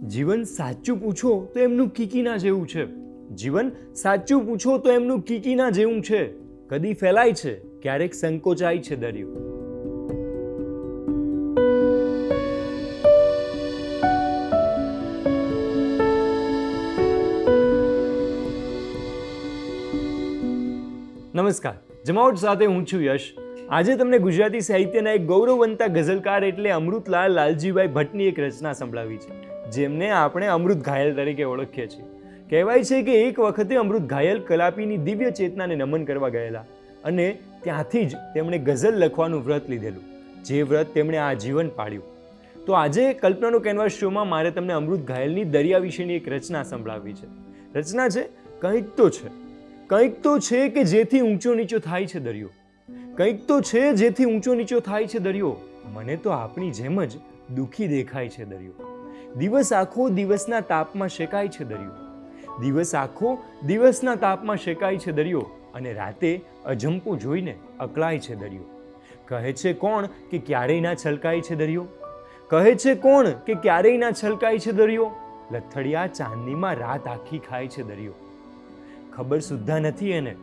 જીવન સાચું પૂછો તો એમનું કીકીના જેવું છે. જીવન સાચું પૂછો તો એમનું કીકીના જેવું છે. કદી ફેલાય છે, ક્યારેક સંકોચાય છે દરિયો. નમસ્કાર, જમાવટ સાથે હું છું યશ. આજે તમને ગુજરાતી સાહિત્યના એક ગૌરવવંતા ગઝલકાર એટલે અમૃતલાલ લાલજીભાઈ ભટ્ટની એક રચના સંભળાવી છે, જેમને આપણે અમૃત ઘાયલ તરીકે ઓળખીએ છીએ. કહેવાય છે કે એક વખતે અમૃત ઘાયલ કલાપીની દિવ્ય ચેતનાને નમન કરવા ગયેલા અને ત્યાંથી જ તેમણે ગઝલ લખવાનું વ્રત લીધેલું, જે વ્રત તેમણે આજીવન પાળ્યું. તો આજે કલ્પનાનો કેનવાસ શોમાં મારે તમને અમૃત ઘાયલની દરિયા વિશેની એક રચના સંભળાવવી છે. રચના છે કંઈક તો છે. કંઈક તો છે કે જેથી ઊંચો નીચો થાય છે દરિયો. કંઈક તો છે જેથી ઊંચો નીચો થાય છે દરિયો. મને તો આપણી જેમ જ દુઃખી દેખાય છે દરિયો. દિવસ આખો દિવસના તાપમાં શેકાય છે દરિયો. દિવસ આખો દિવસના તાપમાં શેકાય છે દરિયો અને રાતે અજંપો જોઈને અકળાય છે દરિયો. કહે છે કોણ કે ક્યારેય ના છલકાય છે દરિયો. કહે છે કોણ કે ક્યારેય ના છલકાય છે દરિયો. લથડિયા ચાંદનીમાં રાત આખી ખાય છે દરિયો. ખબર સુદ્ધા નથી એને,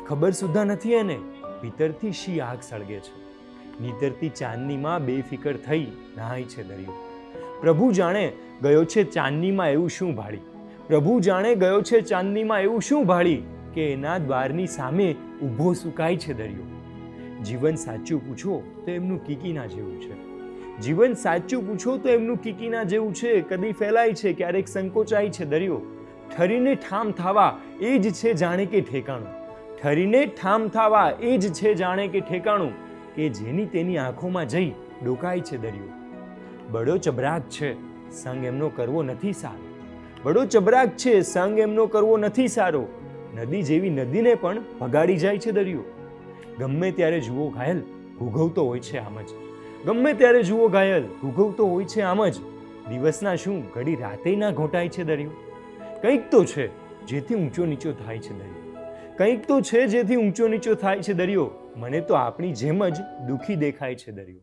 ખબર સુદ્ધા નથી એને ભીતરથી શી આગ સળગે છે. નીતરતી ચાંદનીમાં બેફિકર થઈ નહાય છે દરિયો. પ્રભુ જાણે ગયો છે ચાંદનીમાં એવું શું ભાળી. પ્રભુ જાણે ગયો છે ચાંદનીમાં એવું શું ભાળી કે એના દ્વારની સામે ઊભો સુકાય છે દરિયો. જીવન સાચું પૂછો તો એમનું કીકીના જેવું છે. જીવન સાચું પૂછો તો એમનું કીકીના જેવું છે. કદી ફેલાય છે, ક્યારેક સંકોચાય છે દરિયો. ઠરીને ઠામ થાવા એ જ છે જાણે કે ઠેકાણું. ઠરીને ઠામ થાવા એ જ છે જાણે કે ઠેકાણું કે જેની તેની આંખોમાં જઈ ડોકાય છે દરિયો. બડો ચબરાક છે, સંગ એમનો કરવો નથી સારો. બડો ચબરાક છે, સંગ એમનો કરવો નથી સારો. નદી જેવી નદીને પણ ભગાડી જાય છે દરિયો. ગમે ત્યારે જુઓ ઘાયલ ઘૂઘવતો હોય છે આમ જ. ગમે ત્યારે જુઓ ઘાયલ ઘૂઘવતો હોય છે આમ જ. દિવસના શું ઘડી રાતે ના ઘોંટાય છે દરિયો. કંઈક તો છે જેથી ઊંચો નીચો થાય છે દરિયો. કંઈક તો છે જેથી ઊંચો નીચો થાય છે દરિયો. મને તો આપણી જેમ જ દુઃખી દેખાય છે દરિયો.